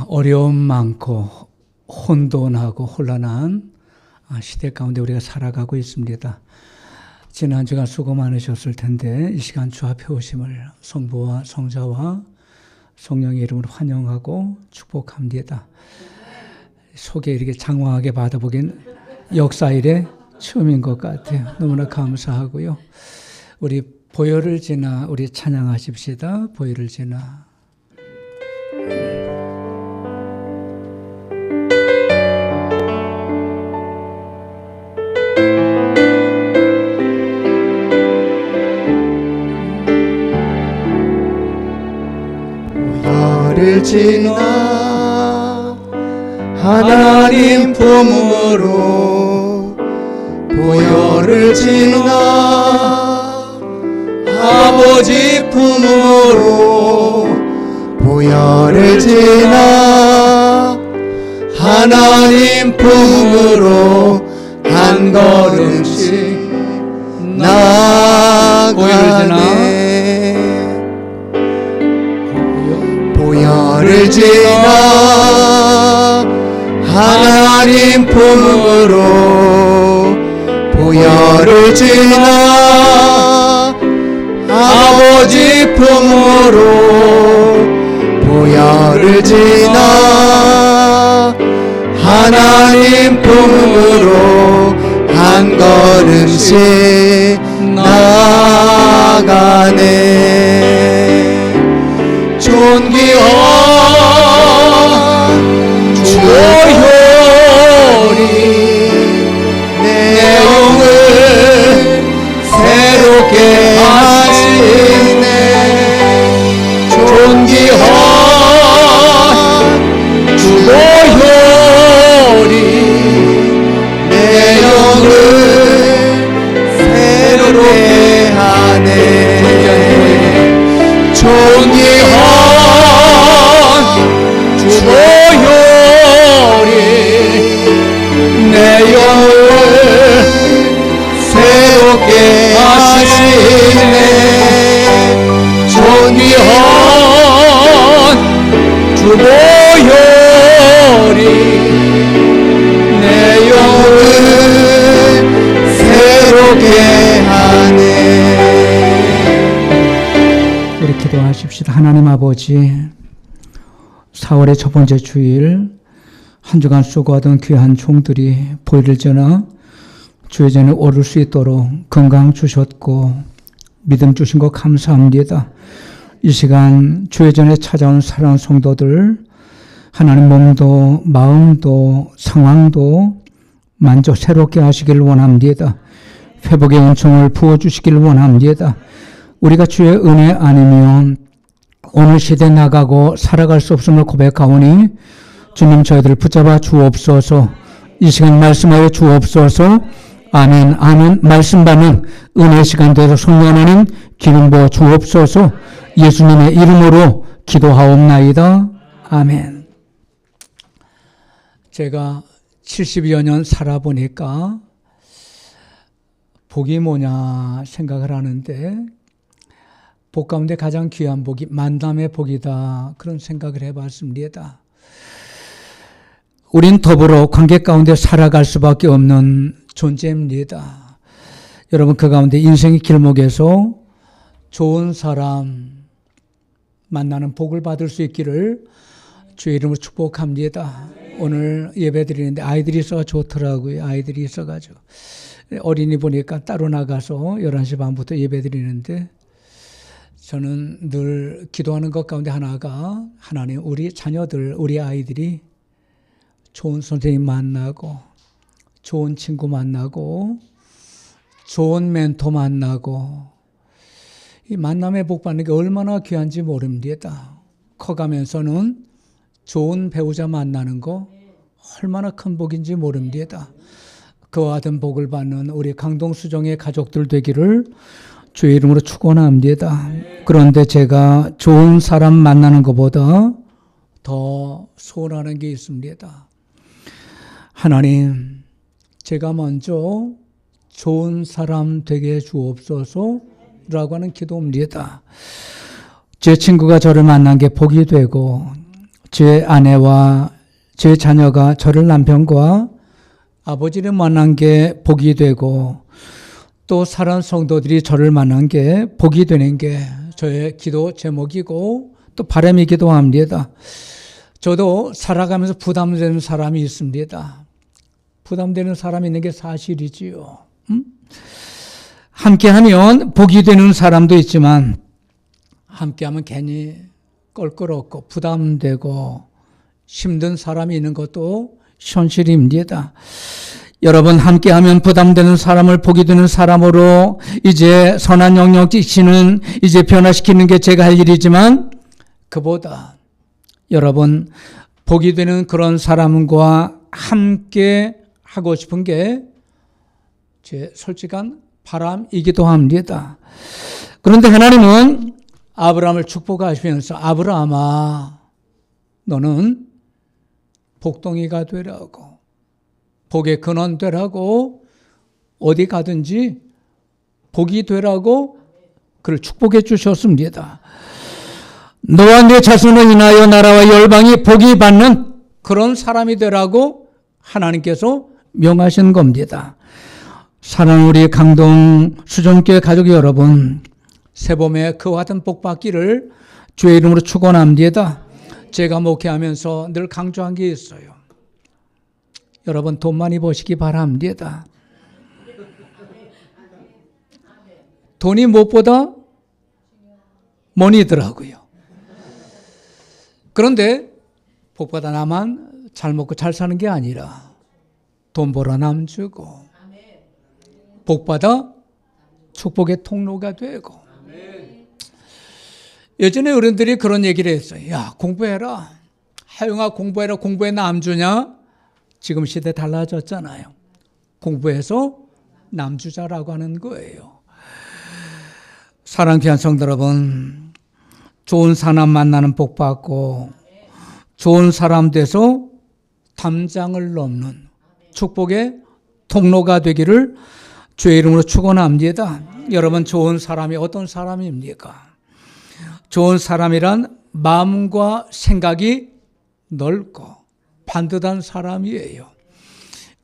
어려움 많고 혼돈하고 혼란한 시대 가운데 우리가 살아가고 있습니다. 지난 주간 수고 많으셨을 텐데 이 시간 주 앞에 오심을 성부와 성자와 성령의 이름으로 환영하고 축복합니다. 속에 이렇게 장황하게 받아보긴 역사일의 처음인 것 같아요. 너무나 감사하고요. 우리 보혈을 지나 우리 찬양하십시다. 보혈을 지나. 보혈을 지나 하나님 품으로 보혈을 지나 아버지 품으로 보혈을 지나 하나님 품으로 한 걸음씩 나아가네. 보혈을 지나 하나님 품으로 보혈을 지나 아버지 품으로 보혈을 지나 하나님 품으로 한 걸음씩 나아가네. 존귀한 주 보혈이 내 영을 새롭게 하시네. 존귀한 주 보혈이 내 영을 새롭게 하네. 존귀한 주 보혈이 내 영을 새롭게 하시네. 존귀한 주 보혈이 내 영을 새롭게 하네. 우리 기도하십시다. 하나님 아버지, 4월의 첫 번째 주일 한 주간 수고하던 귀한 종들이 보혈을 지나 주의 전에 오를 수 있도록 건강 주셨고 믿음 주신 것 감사합니다. 이 시간 주의 전에 찾아온 사랑하는 성도들, 하나님 몸도 마음도 상황도 만져 새롭게 하시길 원합니다. 회복의 은총을 부어주시길 원합니다. 우리가 주의 은혜 아니면 오늘 시대에 나가고 살아갈 수 없음을 고백하오니 주님 저희들을 붙잡아 주옵소서. 이 시간 말씀하여 주옵소서. 아멘. 아멘. 말씀 받는 은혜 시간 되도록 성령 하나님 기름 부어 주옵소서. 예수님의 이름으로 기도하옵나이다. 아멘. 제가 70여 년 살아보니까 복이 뭐냐 생각을 하는데 복 가운데 가장 귀한 복이 만남의 복이다. 그런 생각을 해봤습니다. 우린 더불어 관계 가운데 살아갈 수밖에 없는 존재입니다. 여러분 그 가운데 인생의 길목에서 좋은 사람 만나는 복을 받을 수 있기를 주의 이름으로 축복합니다. 오늘 예배 드리는데 아이들이 있어서 좋더라고요. 아이들이 있어가지고 어린이 보니까 따로 나가서 11시 반부터 예배 드리는데 저는 늘 기도하는 것 가운데 하나가 하나님 우리 자녀들, 우리 아이들이 좋은 선생님 만나고 좋은 친구 만나고 좋은 멘토 만나고 이 만남의 복 받는 게 얼마나 귀한지 모릅니다. 커가면서는 좋은 배우자 만나는 거 얼마나 큰 복인지 모릅니다. 그와 같은 복을 받는 우리 강동수종의 가족들 되기를 주의 이름으로 축원합니다. 그런데 제가 좋은 사람 만나는 것보다 더 소원하는 게 있습니다. 하나님, 제가 먼저 좋은 사람 되게 주옵소서 라고 하는 기도입니다. 제 친구가 저를 만난 게 복이 되고 제 아내와 제 자녀가 저를 남편과 아버지를 만난 게 복이 되고 또 사랑하는 성도들이 저를 만난 게 복이 되는 게 저의 기도 제목이고 또 바람이기도 합니다. 저도 살아가면서 부담되는 사람이 있습니다. 부담되는 사람이 있는 게 사실이지요. 함께하면 복이 되는 사람도 있지만 함께하면 괜히 껄끄럽고 부담되고 힘든 사람이 있는 것도 현실입니다. 여러분, 함께하면 부담되는 사람을 복이 되는 사람으로 이제 선한 영역 지시는 이제 변화시키는 게 제가 할 일이지만 그보다 여러분 복이 되는 그런 사람과 함께 하고 싶은 게 제 솔직한 바람이기도 합니다. 그런데 하나님은 아브라함을 축복하시면서 아브라함아 너는 복덩이가 되라고 복의 근원 되라고 어디 가든지 복이 되라고 그를 축복해 주셨습니다. 너와 네 자손을 인하여 나라와 열방이 복이 받는 그런 사람이 되라고 하나님께서 명하신 겁니다. 사랑하는 우리 강동 수종교회 가족 여러분, 새봄에 그와 같은 복 받기를 주의 이름으로 축원합니다. 제가 목회하면서 늘 강조한 게 있어요. 여러분 돈 많이 버시기 바랍니다. 돈이 무엇보다 머니더라고요. 그런데 복받아 나만 잘 먹고 잘 사는 게 아니라 돈 벌어 남 주고 복받아 축복의 통로가 되고 예전에 어른들이 그런 얘기를 했어요. 야 공부해라. 하영아 공부해라. 공부해 남 주냐? 지금 시대 달라졌잖아요. 공부해서 남 주자라고 하는 거예요. 사랑하는 귀한 성도 여러분, 좋은 사람 만나는 복 받고 좋은 사람 돼서 담장을 넘는 축복의 통로가 되기를 주의 이름으로 축원합니다. 여러분 좋은 사람이 어떤 사람입니까? 좋은 사람이란 마음과 생각이 넓고 반듯한 사람이에요.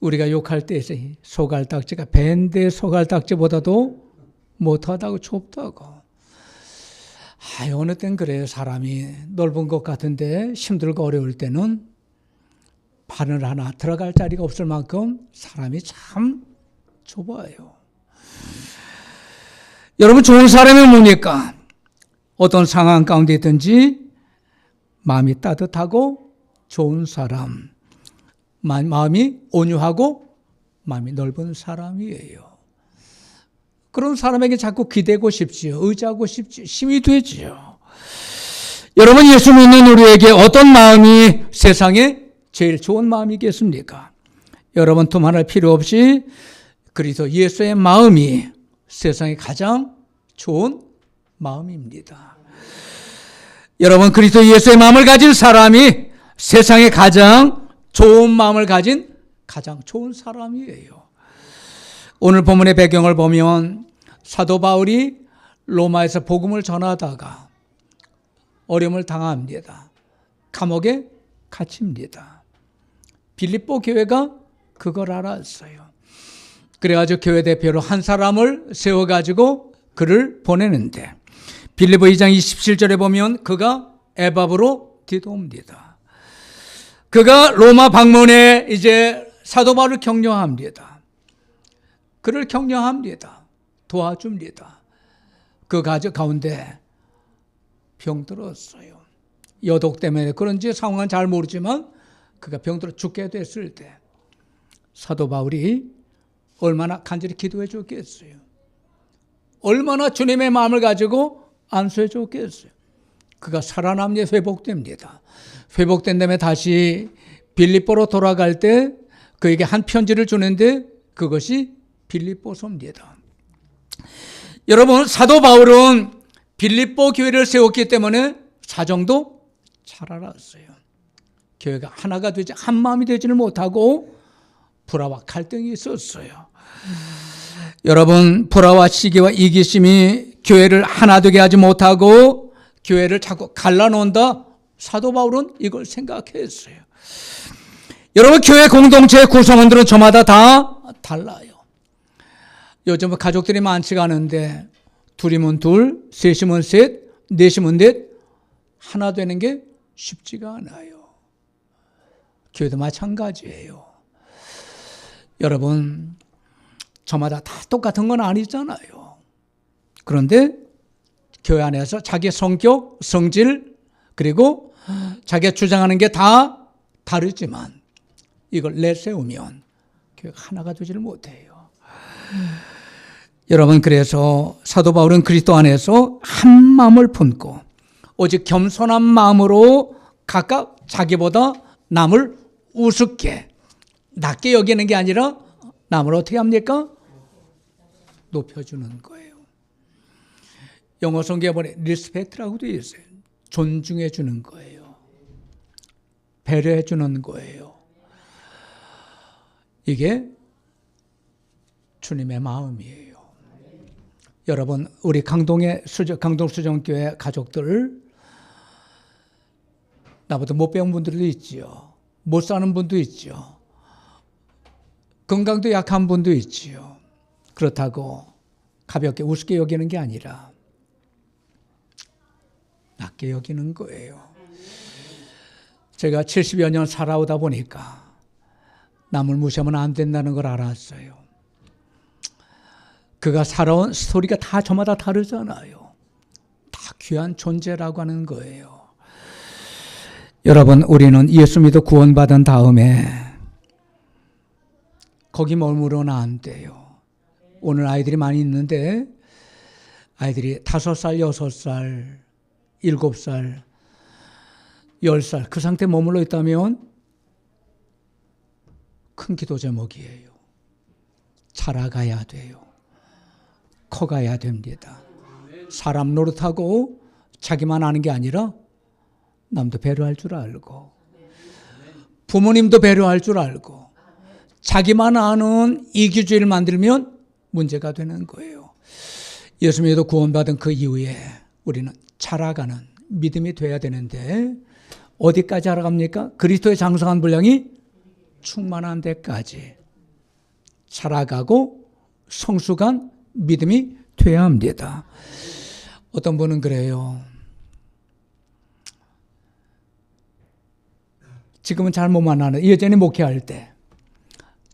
우리가 욕할 때 소갈딱지가 밴드의 소갈딱지보다도 못하다고 좁다고. 어느 땐 그래요. 사람이 넓은 것 같은데 힘들고 어려울 때는 바늘 하나 들어갈 자리가 없을 만큼 사람이 참 좁아요. 여러분 좋은 사람이 뭡니까? 어떤 상황 가운데 있든지 마음이 따뜻하고 좋은 사람, 마음이 온유하고 마음이 넓은 사람이에요. 그런 사람에게 자꾸 기대고 싶지요. 의지하고 싶지요. 힘이 되지요. 여러분 예수 믿는 우리에게 어떤 마음이 세상에 제일 좋은 마음이겠습니까? 여러분 두말할 필요 없이 그리스도 예수의 마음이 세상에 가장 좋은 마음입니다. 여러분 그리스도 예수의 마음을 가진 사람이 세상에 가장 좋은 마음을 가진 가장 좋은 사람이에요. 오늘 본문의 배경을 보면 사도 바울이 로마에서 복음을 전하다가 어려움을 당합니다. 감옥에 갇힙니다. 빌립보 교회가 그걸 알았어요. 그래가지고 교회 대표로 한 사람을 세워가지고 그를 보내는데 빌립보 2장 27절에 보면 그가 에바브로 뒤도옵니다. 그가 로마 방문에 이제 사도 바울을 격려합니다. 그를 격려합니다. 도와줍니다. 그 가족 가운데 병들었어요. 여독 때문에 그런지 상황은 잘 모르지만 그가 병들어 죽게 됐을 때 사도 바울이 얼마나 간절히 기도해 줬겠어요. 얼마나 주님의 마음을 가지고 안수해 줬겠어요. 그가 살아남니 회복됩니다. 회복된 다음에 다시 빌립보로 돌아갈 때 그에게 한 편지를 주는데 그것이 빌립보서입니다. 여러분 사도 바울은 빌립보 교회를 세웠기 때문에 사정도 잘 알았어요. 교회가 하나가 되지 한 마음이 되지를 못하고 불화와 갈등이 있었어요. 여러분 불화와 시기와 이기심이 교회를 하나 되게 하지 못하고 교회를 자꾸 갈라놓는다 사도 바울은 이걸 생각했어요. 여러분, 교회 공동체의 구성원들은 저마다 다 달라요. 요즘은 가족들이 많지가 않은데 둘이면 둘, 셋이면 셋, 넷이면 넷, 하나 되는 게 쉽지가 않아요. 교회도 마찬가지예요. 여러분, 저마다 다 똑같은 건 아니잖아요. 그런데 교회 안에서 자기의 성격, 성질, 그리고 자기가 주장하는 게 다 다르지만 이걸 내세우면 교회가 하나가 되지를 못해요. 여러분, 그래서 사도 바울은 그리스도 안에서 한 마음을 품고 오직 겸손한 마음으로 각각 자기보다 남을 우습게 낮게 여기는 게 아니라 남을 어떻게 합니까? 높여주는 거예요. 영어 성경에 보니 리스펙트라고 되어 있어요. 존중해 주는 거예요. 배려해 주는 거예요. 이게 주님의 마음이에요. 여러분, 우리 강동수정교회 가족들, 나보다 못 배운 분들도 있지요. 못 사는 분도 있죠. 건강도 약한 분도 있지요. 그렇다고 가볍게 우습게 여기는 게 아니라 낮게 여기는 거예요. 제가 70여 년 살아오다 보니까 남을 무시하면 안 된다는 걸 알았어요. 그가 살아온 스토리가 다 저마다 다르잖아요. 다 귀한 존재라고 하는 거예요. 여러분, 우리는 예수 믿어 구원받은 다음에 거기 머무르면 안 돼요. 오늘 아이들이 많이 있는데 아이들이 5살, 6살, 7살, 10살 그 상태에 머물러 있다면 큰 기도 제목이에요. 자라가야 돼요. 커가야 됩니다. 사람 노릇하고 자기만 아는 게 아니라 남도 배려할 줄 알고 부모님도 배려할 줄 알고 자기만 아는 이기주의를 만들면 문제가 되는 거예요. 예수 믿어 구원받은 그 이후에 우리는 자라가는 믿음이 돼야 되는데 어디까지 자라갑니까? 그리스도의 장성한 분량이 충만한 데까지 자라가고 성숙한 믿음이 돼야 합니다. 어떤 분은 그래요. 지금은 잘 못 만나는 예전에 목회할 때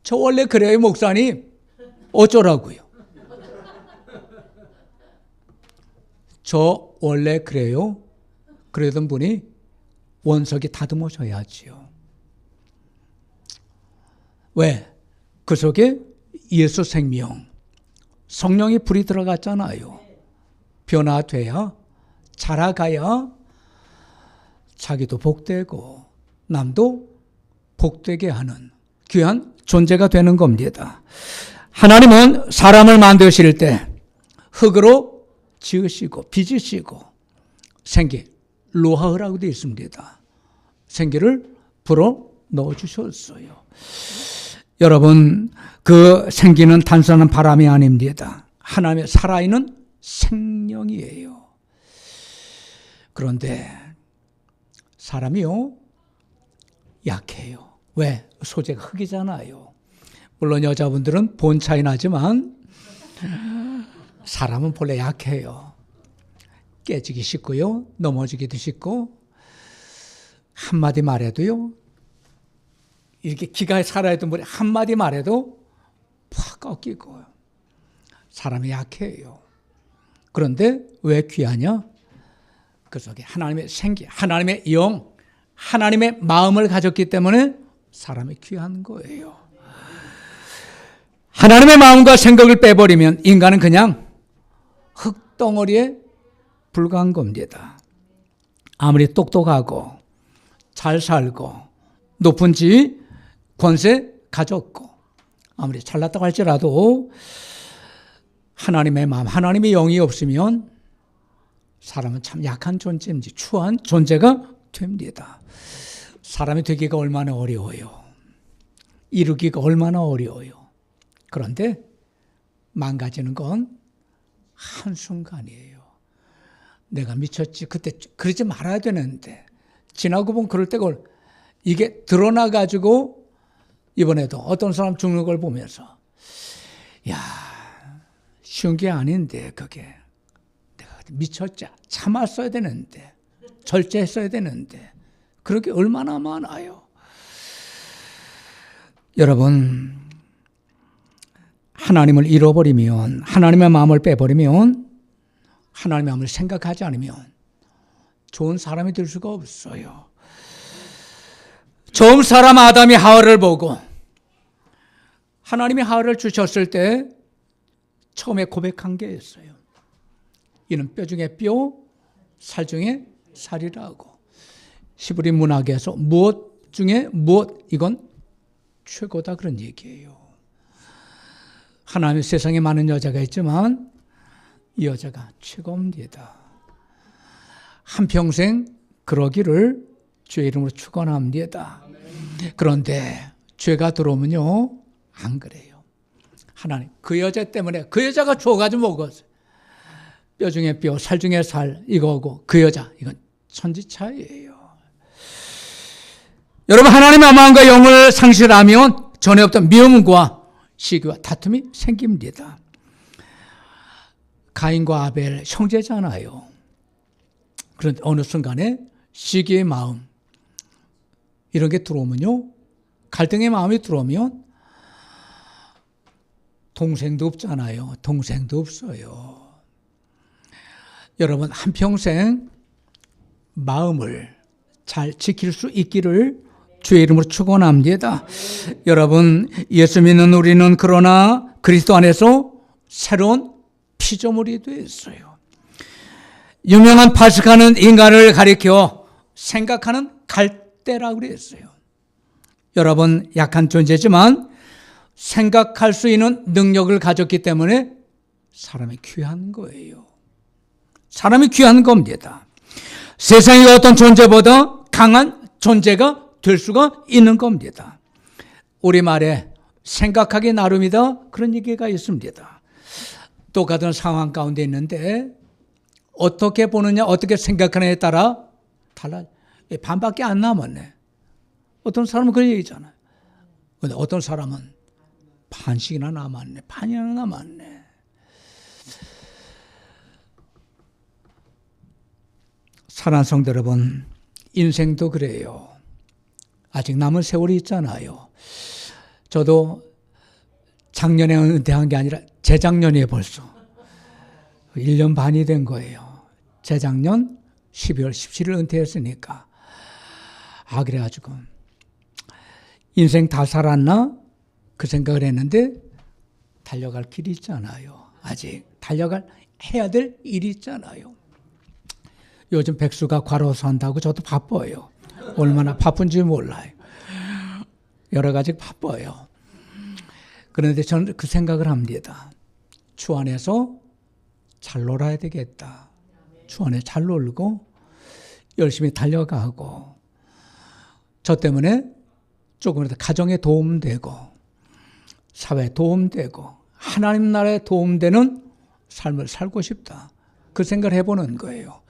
저 원래 그래요 목사님 어쩌라고요. 저 원래 그래요. 그러던 분이 원석이 다듬어져야지요. 왜? 그 속에 예수 생명 성령의 불이 들어갔잖아요. 변화돼야 자라가야 자기도 복되고 남도 복되게 하는 귀한 존재가 되는 겁니다. 하나님은 사람을 만드실 때 흙으로 지으시고 빚으시고 생기 로하흐라고 되어 있습니다. 생기를 불어 넣어주셨어요. 여러분, 그 생기는 단순한 바람이 아닙니다. 하나님의 살아있는 생명이에요. 그런데 사람이요 약해요. 왜? 소재가 흙이잖아요. 물론 여자분들은 본 차이 나지만 사람은 본래 약해요. 깨지기 쉽고요. 넘어지기도 쉽고 한마디 말해도요. 이렇게 기가 살아있던 분이 한마디 말해도 팍 꺾이고 사람이 약해요. 그런데 왜 귀하냐? 그 속에 하나님의 생기, 하나님의 영, 하나님의 마음을 가졌기 때문에 사람이 귀한 거예요. 하나님의 마음과 생각을 빼버리면 인간은 그냥 흙덩어리에 불과한 겁니다. 아무리 똑똑하고 잘 살고 높은 지위, 권세 가졌고 아무리 잘났다고 할지라도 하나님의 마음, 하나님의 영이 없으면 사람은 참 약한 존재인지 추한 존재가 됩니다. 사람이 되기가 얼마나 어려워요. 이루기가 얼마나 어려워요. 그런데 망가지는 건 한순간이에요. 내가 미쳤지. 그때 그러지 말아야 되는데 지나고 보면 그럴 때가 이게 드러나가지고 이번에도 어떤 사람 죽는 걸 보면서 야, 쉬운 게 아닌데 그게 내가 미쳤지. 참았어야 되는데 절제했어야 되는데 그렇게 얼마나 많아요. 여러분, 하나님을 잃어버리면, 하나님의 마음을 빼버리면, 하나님의 마음을 생각하지 않으면 좋은 사람이 될 수가 없어요. 처음 사람 아담이 하와를 보고 하나님이 하와를 주셨을 때 처음에 고백한 게 있어요. 이는 뼈 중에 뼈, 살 중에 살이라고. 히브리 문학에서 무엇 중에 무엇, 이건 최고다 그런 얘기예요. 하나님 세상에 많은 여자가 있지만 이 여자가 최고입니다. 한평생 그러기를 주의 이름으로 축원합니다. 그런데 죄가 들어오면요 안 그래요. 하나님 그 여자 때문에 그 여자가 줘가지고 먹었어요. 뼈 중에 뼈, 살 중에 살 이거고 그 여자 이건 천지차이예요. 여러분, 하나님의 마음과 영을 상실하면 전에 없던 미움과 시기와 다툼이 생깁니다. 가인과 아벨 형제잖아요. 그런데 어느 순간에 시기의 마음 이런 게 들어오면요, 갈등의 마음이 들어오면 동생도 없잖아요. 동생도 없어요. 여러분, 한평생 마음을 잘 지킬 수 있기를 주의 이름으로 축원합니다. 여러분, 예수 믿는 우리는 그러나 그리스도 안에서 새로운 피조물이 되었어요. 유명한 파스카는 인간을 가리켜 생각하는 갈대라고 그랬어요. 여러분, 약한 존재지만 생각할 수 있는 능력을 가졌기 때문에 사람이 귀한 거예요. 사람이 귀한 겁니다. 세상의 어떤 존재보다 강한 존재가 될 수가 있는 겁니다. 우리말에 생각하기 나름이다 그런 얘기가 있습니다. 똑같은 상황 가운데 있는데 어떻게 보느냐, 어떻게 생각하느냐에 따라 달라요. 반밖에 안 남았네. 어떤 사람은 그런 얘기잖아요. 근데 어떤 사람은 반씩이나 남았네. 반이나 남았네. 사랑하는 성도 여러분, 인생도 그래요. 아직 남은 세월이 있잖아요. 저도 작년에 은퇴한 게 아니라 재작년에 벌써 1년 반이 된 거예요. 재작년 12월 17일 은퇴했으니까. 그래가지고 인생 다 살았나? 그 생각을 했는데 달려갈 길이 있잖아요. 아직 달려갈 해야 될 일이 있잖아요. 요즘 백수가 과로사 한다고 저도 바빠요. 얼마나 바쁜지 몰라요. 여러 가지 바빠요. 그런데 저는 그 생각을 합니다. 주 안에서 잘 놀아야 되겠다. 주 안에 잘 놀고 열심히 달려가고 저 때문에 조금이라도 가정에 도움되고 사회에 도움되고 하나님 나라에 도움되는 삶을 살고 싶다. 그 생각을 해보는 거예요.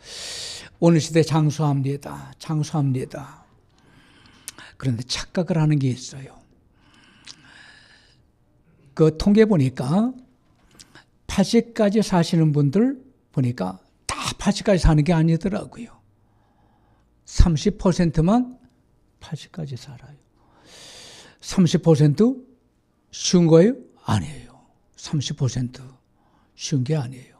오늘 시대에 장수합니다. 장수합니다. 그런데 착각을 하는 게 있어요. 그 통계 보니까 80까지 사시는 분들 보니까 다 80까지 사는 게 아니더라고요. 30%만 80까지 살아요. 30% 쉬운 거예요? 아니에요. 30% 쉬운 게 아니에요.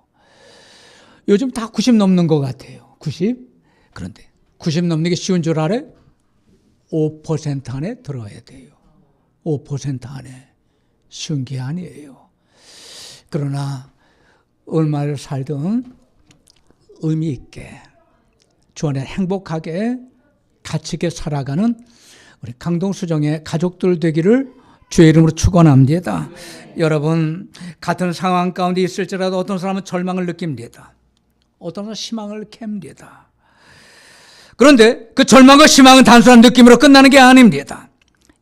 요즘 다 90 넘는 것 같아요. 90. 그런데 90 넘는 게 쉬운 줄 알아요? 5% 안에 들어야 돼요. 5% 안에. 쉬운 게 아니에요. 그러나 얼마를 살든 의미 있게 주 안에 행복하게 가치 있게 살아가는 우리 강동수정의 가족들 되기를 주의 이름으로 축원합니다. 여러분, 같은 상황 가운데 있을지라도 어떤 사람은 절망을 느낍니다. 어떤 사람은 희망을 캡니다. 그런데 그 절망과 희망은 단순한 느낌으로 끝나는 게 아닙니다.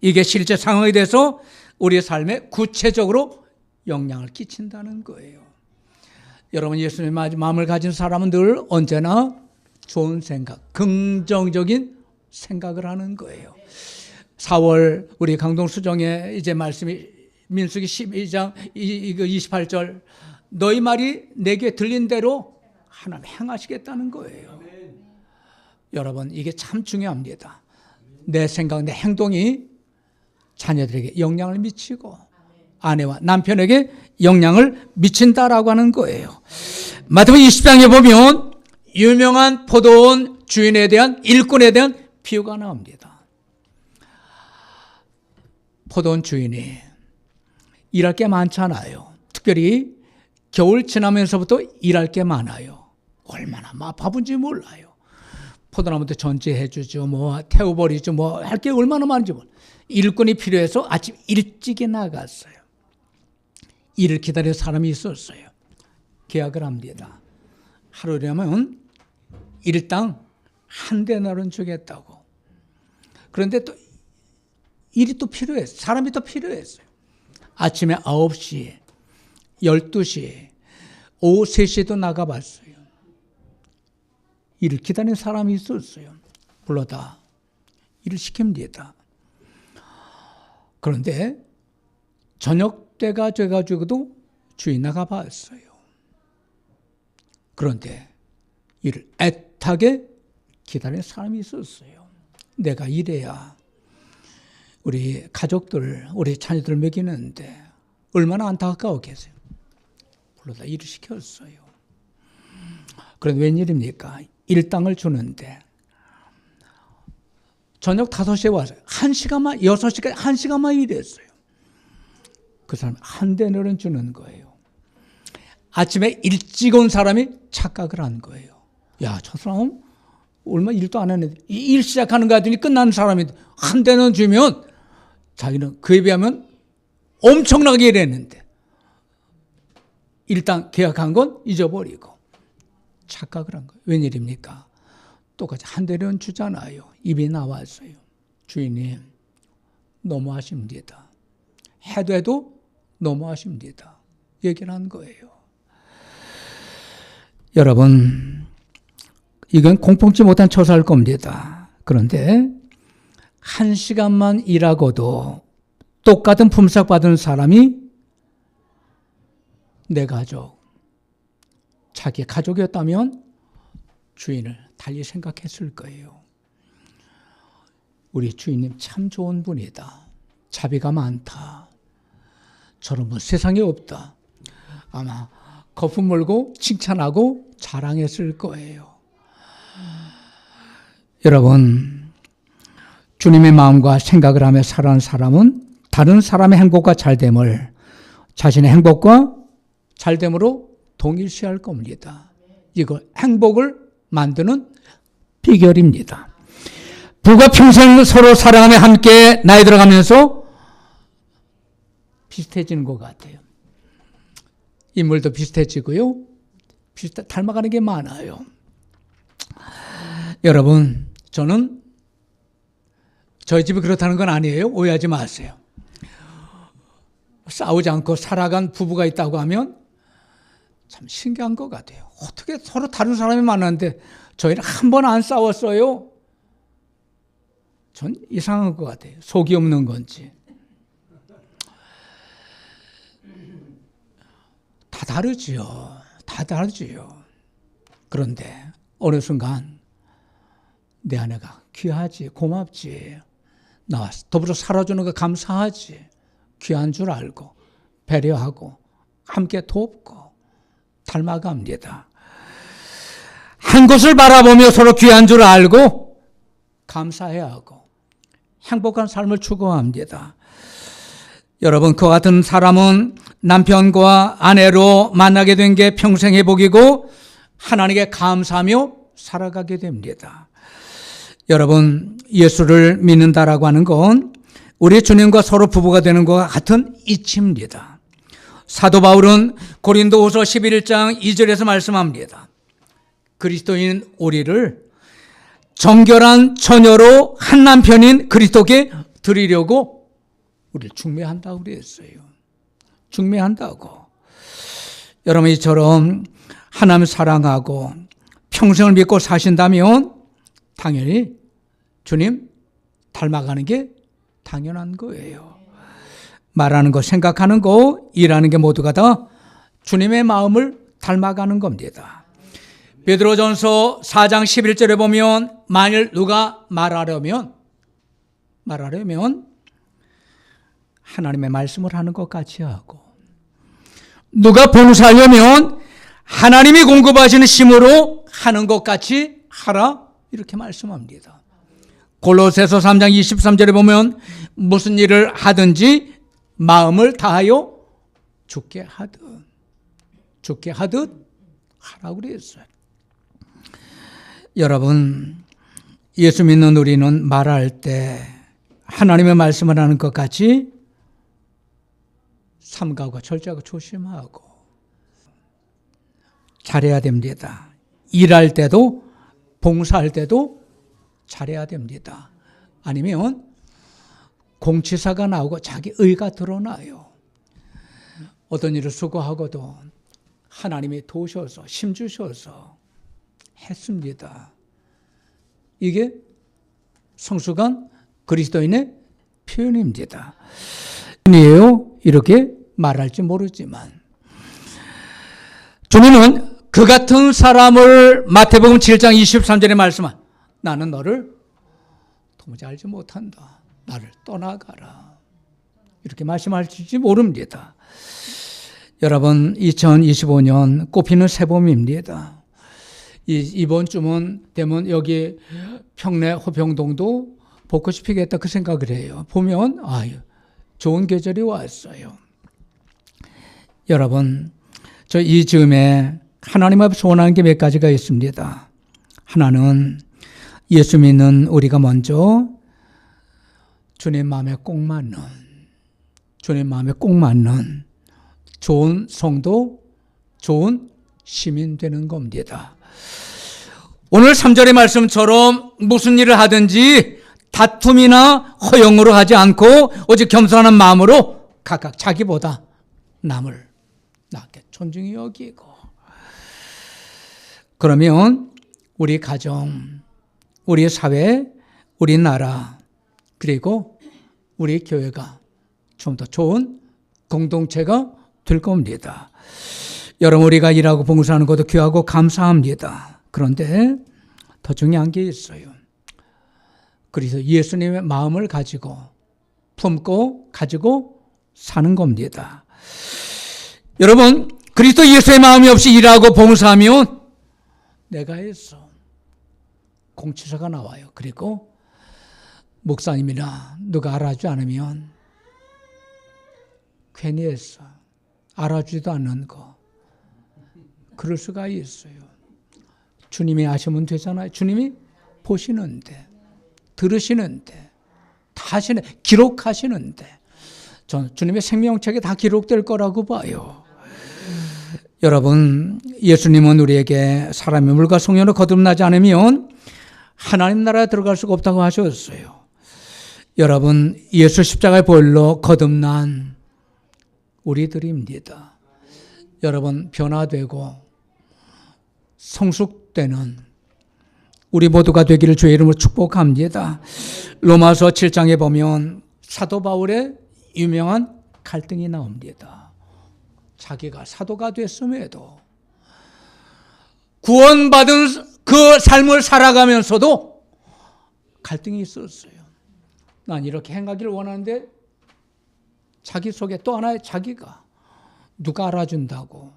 이게 실제 상황에 대해서 우리의 삶에 구체적으로 영향을 끼친다는 거예요. 여러분, 예수님의 마음을 가진 사람은 늘 언제나 좋은 생각, 긍정적인 생각을 하는 거예요. 4월 우리 강동수정에 이제 말씀이 민수기 12장 28절 너희 말이 내게 들린 대로 하나님 행하시겠다는 거예요. 여러분 이게 참 중요합니다. 내 생각, 내 행동이 자녀들에게 영향을 미치고 아내와 남편에게 영향을 미친다라고 하는 거예요. 마태복음 20장에 보면 유명한 포도원 주인에 대한 일꾼에 대한 비유가 나옵니다. 포도원 주인이 일할 게 많잖아요. 특별히 겨울 지나면서부터 일할 게 많아요. 얼마나 바쁜지 몰라요. 포도나무도 전지해 주죠. 뭐 태워버리죠. 뭐 할 게 얼마나 많은지 몰라요. 일꾼이 필요해서 아침 일찍이 나갔어요. 일을 기다리는 사람이 있었어요. 계약을 합니다. 하루라면 일당 한 데나리온 주겠다고. 그런데 또 일이 또 필요했어요. 사람이 또 필요했어요. 아침에 9시, 12시, 오후 3시에도 나가봤어요. 일을 기다리는 사람이 있었어요. 불러다 일을 시킵니다. 그런데 저녁 때가 돼가지고도 주인 나가봤어요. 그런데 일을 애타게 기다리는 사람이 있었어요. 내가 이래야 우리 가족들, 우리 자녀들 먹이는데 얼마나 안타까웠겠어요. 불러다 일을 시켰어요. 그런데 웬일입니까? 일당을 주는데 저녁 5시에 와서 1시간만, 6시까지 1시간만 일했어요. 그 사람 한 데나리온 주는 거예요. 아침에 일찍 온 사람이 착각을 한 거예요. 야, 저 사람 얼마 일도 안 했는데 일 시작하는 거 하더니 끝나는 사람이 한 데나리온 주면 자기는 그에 비하면 엄청나게 일했는데 일단 계약한 건 잊어버리고 착각을 한 거예요. 웬일입니까? 똑같이 한 데나리온 주잖아요. 입이 나왔어요. 주인님 너무하십니다. 해도 너무하십니다. 얘기를 한 거예요. 여러분 이건 공통치 못한 처사일 겁니다. 그런데 1시간만 일하고도 똑같은 품삯 받은 사람이 내 가족, 자기 가족이었다면 주인을 달리 생각했을 거예요. 우리 주인님 참 좋은 분이다. 자비가 많다. 저런 분 세상에 없다. 아마 거품 물고 칭찬하고 자랑했을 거예요. 여러분, 주님의 마음과 생각을 하며 살아가는 사람은 다른 사람의 행복과 잘됨을 자신의 행복과 잘됨으로 동일시할 겁니다. 이거 행복을 만드는 비결입니다. 부부가 평생 서로 사랑하며 함께 나이 들어가면서 비슷해지는 것 같아요. 인물도 비슷해지고요. 닮아가는 게 많아요. 여러분, 저는 저희 집이 그렇다는 건 아니에요. 오해하지 마세요. 싸우지 않고 살아간 부부가 있다고 하면 참 신기한 것 같아요. 어떻게 서로 다른 사람이 만났는데 저희는 한 번 안 싸웠어요. 전 이상한 것 같아요. 속이 없는 건지. 다 다르지요. 다 다르지요. 그런데 어느 순간 내 아내가 귀하지, 고맙지, 나와 더불어 살아주는 거 감사하지, 귀한 줄 알고 배려하고 함께 돕고 닮아갑니다. 한 곳을 바라보며 서로 귀한 줄 알고 감사해야 하고 행복한 삶을 추구합니다. 여러분, 그와 같은 사람은 남편과 아내로 만나게 된 게 평생의 복이고 하나님께 감사하며 살아가게 됩니다. 여러분, 예수를 믿는다라고 하는 건 우리 주님과 서로 부부가 되는 것과 같은 이치입니다. 사도 바울은 고린도후서 11장 2절에서 말씀합니다. 그리스도인 우리를 정결한 처녀로 한 남편인 그리스도께 드리려고 우리를 중매한다고 그랬어요. 중매한다고. 여러분, 이처럼 하나님 사랑하고 평생을 믿고 사신다면 당연히 주님 닮아가는 게 당연한 거예요. 말하는 거, 생각하는 거, 일하는 게 모두가 다 주님의 마음을 닮아가는 겁니다. 베드로전서 4장 11절에 보면 만일 누가 말하려면 하나님의 말씀을 하는 것 같이 하고, 누가 봉사하려면 하나님이 공급하시는 힘으로 하는 것 같이 하라, 이렇게 말씀합니다. 골로새서 3장 23절에 보면 무슨 일을 하든지 마음을 다하여 주께 하듯 하라고 그랬어요. 여러분, 예수 믿는 우리는 말할 때 하나님의 말씀을 하는 것 같이 삼가고 철저하고 조심하고 잘해야 됩니다. 일할 때도 봉사할 때도 잘해야 됩니다. 아니면 공치사가 나오고 자기 의가 드러나요. 어떤 일을 수고하고도 하나님이 도우셔서 힘주셔서 했습니다. 이게 성숙한 그리스도인의 표현입니다. 아니에요. 이렇게 말할지 모르지만 주님은 그 같은 사람을 마태복음 7장 23절에 말씀한 나는 너를 도무지 알지 못한다. 나를 떠나가라. 이렇게 말씀하실지 모릅니다. 여러분, 2025년 꽃피는 새봄입니다. 이번 주면 되면 여기 평내 호평동도 벚꽃이 피겠다 그 생각을 해요. 보면 좋은 계절이 왔어요. 여러분, 저 이 즈음에 하나님 앞에 소원하는 게 몇 가지가 있습니다. 하나는 예수 믿는 우리가 먼저 주님 마음에 꼭 맞는 좋은 성도, 좋은 시민 되는 겁니다. 오늘 3절의 말씀처럼 무슨 일을 하든지 다툼이나 허영으로 하지 않고 오직 겸손한 마음으로 각각 자기보다 남을 낮게 존중히 여기고, 그러면 우리 가정, 우리 사회, 우리 나라, 그리고 우리 교회가 좀 더 좋은 공동체가 될 겁니다. 여러분, 우리가 일하고 봉사하는 것도 귀하고 감사합니다. 그런데 더 중요한 게 있어요. 그래서 예수님의 마음을 품고 가지고 사는 겁니다. 여러분, 그리스도 예수의 마음이 없이 일하고 봉사하면 내가 했어. 공치사가 나와요. 그리고 목사님이나 누가 알아주지 않으면 괜히 했어. 알아주지도 않는 거. 그럴 수가 있어요. 주님이 아시면 되잖아요. 주님이 보시는데, 들으시는데, 다 하시는데, 기록하시는데, 전 주님의 생명책에 다 기록될 거라고 봐요. 여러분, 예수님은 우리에게 사람의 물과 성령으로 거듭나지 않으면 하나님 나라에 들어갈 수가 없다고 하셨어요. 여러분, 예수 십자가의 보혈로 거듭난 우리들입니다. 여러분, 변화되고 성숙되는 우리 모두가 되기를 주의 이름으로 축복합니다. 로마서 7장에 보면 사도 바울의 유명한 갈등이 나옵니다. 자기가 사도가 됐음에도 구원받은 그 삶을 살아가면서도 갈등이 있었어요. 난 이렇게 행하기를 원하는데 자기 속에 또 하나의 자기가 누가 알아준다고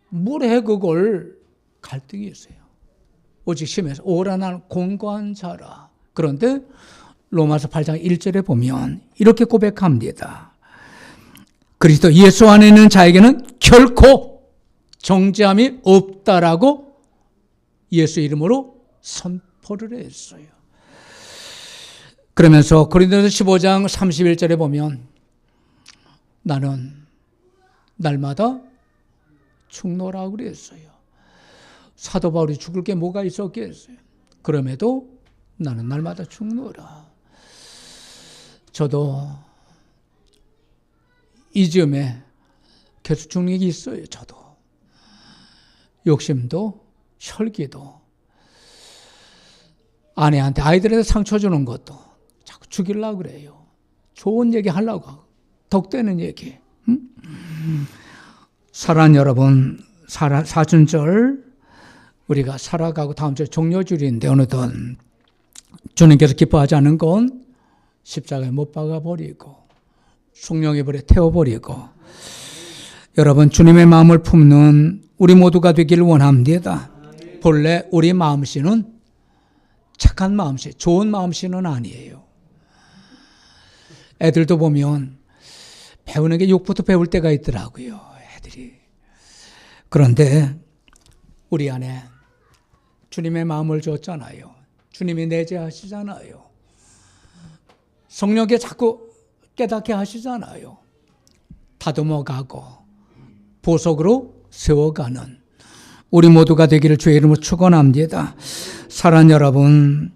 뭘 해 그걸 갈등이 있어요. 오직 심해서 오라 난 공고한 자라. 그런데 로마서 8장 1절에 보면 이렇게 고백합니다. 그리스도 예수 안에 있는 자에게는 결코 정죄함이 없다라고 예수 이름으로 선포를 했어요. 그러면서 고린도서 15장 31절에 보면 나는 날마다 죽노라고 그랬어요. 사도 바울이 죽을 게 뭐가 있었겠어요. 그럼에도 나는 날마다 죽노라. 저도 이 즈음에 계속 죽는 게 있어요. 저도 욕심도 혈기도 아내한테 아이들한테 상처 주는 것도 자꾸 죽이려고 그래요. 좋은 얘기 하려고 하고 덕되는 얘기. 사랑하는 여러분, 사순절 우리가 살아가고 다음 주에 종료주일인데 어느덧 주님께서 기뻐하지 않은 건 십자가에 못 박아버리고 성령의 불에 태워버리고 여러분 주님의 마음을 품는 우리 모두가 되기를 원합니다. 본래 우리 마음씨는 착한 마음씨, 좋은 마음씨는 아니에요. 애들도 보면 배우는 게 욕부터 배울 때가 있더라고요. 애들이. 그런데 우리 안에 주님의 마음을 줬잖아요. 주님이 내재하시잖아요. 성령께 자꾸 깨닫게 하시잖아요. 다듬어가고 보석으로 세워가는 우리 모두가 되기를 주의 이름으로 축원합니다. 사랑하는 여러분,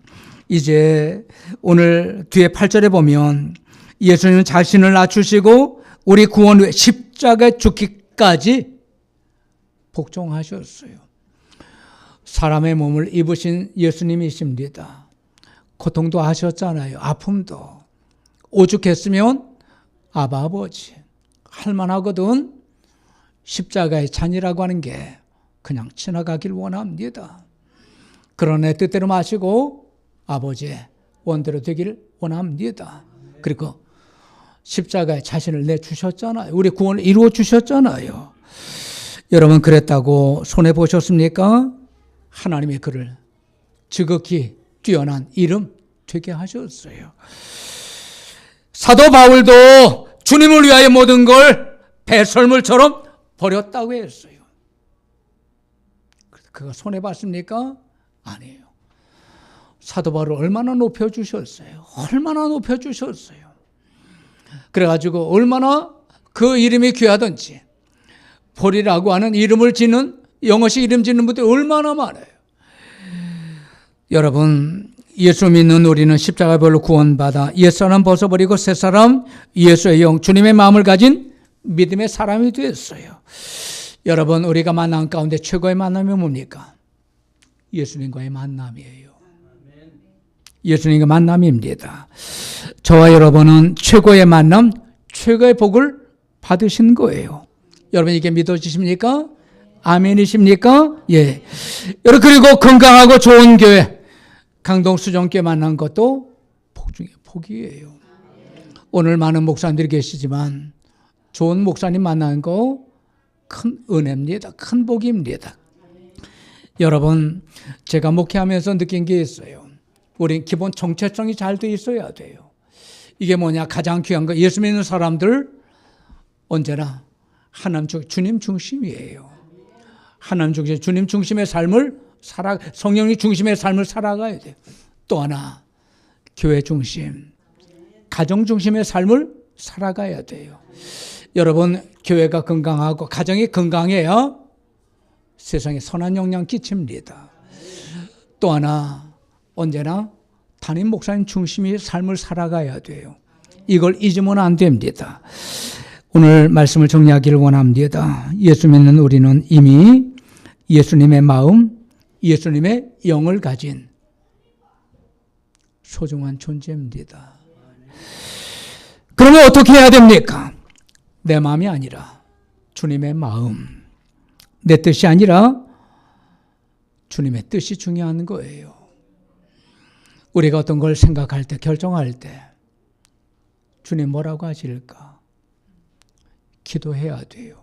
이제 오늘 뒤에 8절에 보면 예수님은 자신을 낮추시고 우리 구원 후에 십자가에 죽기까지 복종하셨어요. 사람의 몸을 입으신 예수님이십니다. 고통도 하셨잖아요. 아픔도. 오죽했으면 아바 아버지 할만하거든 십자가의 잔이라고 하는 게 그냥 지나가길 원합니다. 그러나 뜻대로 마시고 아버지의 원대로 되기를 원합니다. 그리고 십자가에 자신을 내주셨잖아요. 우리 구원을 이루어 주셨잖아요. 여러분 그랬다고 손해보셨습니까? 하나님의 그를 지극히 뛰어난 이름 되게 하셨어요. 사도 바울도 주님을 위하여 모든 걸 배설물처럼 버렸다고 했어요. 그가 손해봤습니까? 아니에요. 사도 바울을 얼마나 높여주셨어요. 얼마나 높여주셨어요. 그래가지고 얼마나 그 이름이 귀하든지 볼이라고 하는 이름을 짓는 영어식 이름 짓는 분들이 얼마나 많아요. 여러분 예수 믿는 우리는 십자가별로 구원받아 옛사람 벗어버리고 새사람 예수의 영 주님의 마음을 가진 믿음의 사람이 되었어요. 여러분 우리가 만난 가운데 최고의 만남이 뭡니까? 예수님과의 만남이에요. 예수님과 만남입니다. 저와 여러분은 최고의 만남, 최고의 복을 받으신 거예요. 여러분 이게 믿어지십니까? 아멘이십니까? 예. 여러분 그리고 건강하고 좋은 교회 강동수정교회 만난 것도 복 중에 복이에요. 오늘 많은 목사님들이 계시지만 좋은 목사님 만나는 거 큰 은혜입니다. 큰 복입니다. 여러분 제가 목회하면서 느낀 게 있어요. 우리 기본 정체성이 잘 돼 있어야 돼요. 이게 뭐냐? 가장 귀한 거 예수 믿는 사람들 언제나 하나님 주님 중심이에요. 하나님 중심, 주님 중심의 삶을 성령이 중심의 삶을 살아가야 돼요. 또 하나 교회 중심, 가정 중심의 삶을 살아가야 돼요. 여러분 교회가 건강하고 가정이 건강해야 세상에 선한 영향 끼칩니다. 또 하나 언제나 담임 목사님 중심의 삶을 살아가야 돼요. 이걸 잊으면 안 됩니다. 오늘 말씀을 정리하기를 원합니다. 예수 믿는 우리는 이미 예수님의 마음, 예수님의 영을 가진 소중한 존재입니다. 그러면 어떻게 해야 됩니까? 내 마음이 아니라 주님의 마음, 내 뜻이 아니라 주님의 뜻이 중요한 거예요. 우리가 어떤 걸 생각할 때, 결정할 때 주님 뭐라고 하실까? 기도해야 돼요.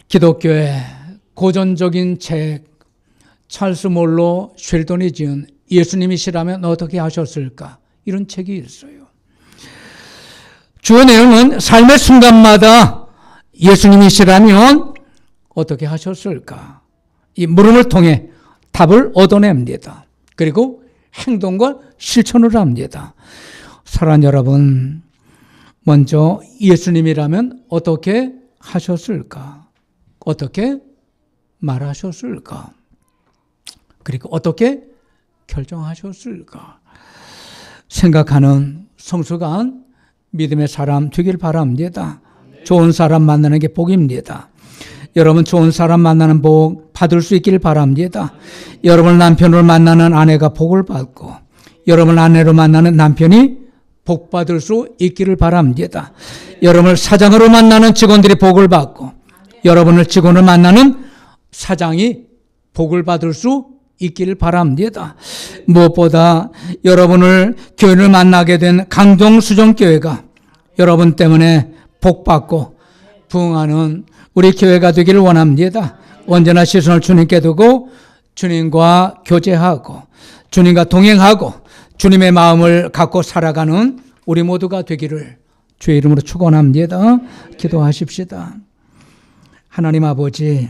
기독교의 고전적인 책 찰스 몰로 쉘던이 지은 예수님이시라면 어떻게 하셨을까? 이런 책이 있어요. 주요 내용은 삶의 순간마다 예수님이시라면 어떻게 하셨을까? 이 물음을 통해 답을 얻어냅니다. 그리고 행동과 실천을 합니다. 사랑하는 여러분, 먼저 예수님이라면 어떻게 하셨을까? 어떻게 말하셨을까? 그리고 어떻게 결정하셨을까? 생각하는 성숙한 믿음의 사람 되길 바랍니다. 좋은 사람 만나는 게 복입니다. 여러분 좋은 사람 만나는 복 받을 수 있길 바랍니다. 여러분 남편을 만나는 아내가 복을 받고 여러분 아내로 만나는 남편이 복 받을 수 있기를 바랍니다. 여러분을 사장으로 만나는 직원들이 복을 받고 여러분을 직원을 만나는 사장이 복을 받을 수 있기를 바랍니다. 무엇보다 여러분을 교회를 만나게 된 강동수정교회가 여러분 때문에 복받고 부흥하는 우리 교회가 되기를 원합니다. 언제나 시선을 주님께 두고 주님과 교제하고 주님과 동행하고 주님의 마음을 갖고 살아가는 우리 모두가 되기를 주의 이름으로 축원합니다. 기도하십시다. 하나님 아버지,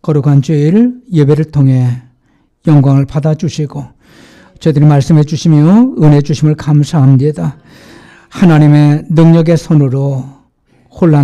거룩한 주일 예배를 통해 영광을 받아주시고 저희들이 말씀해 주시며 은혜 주심을 감사합니다. 하나님의 능력의 손으로 혼란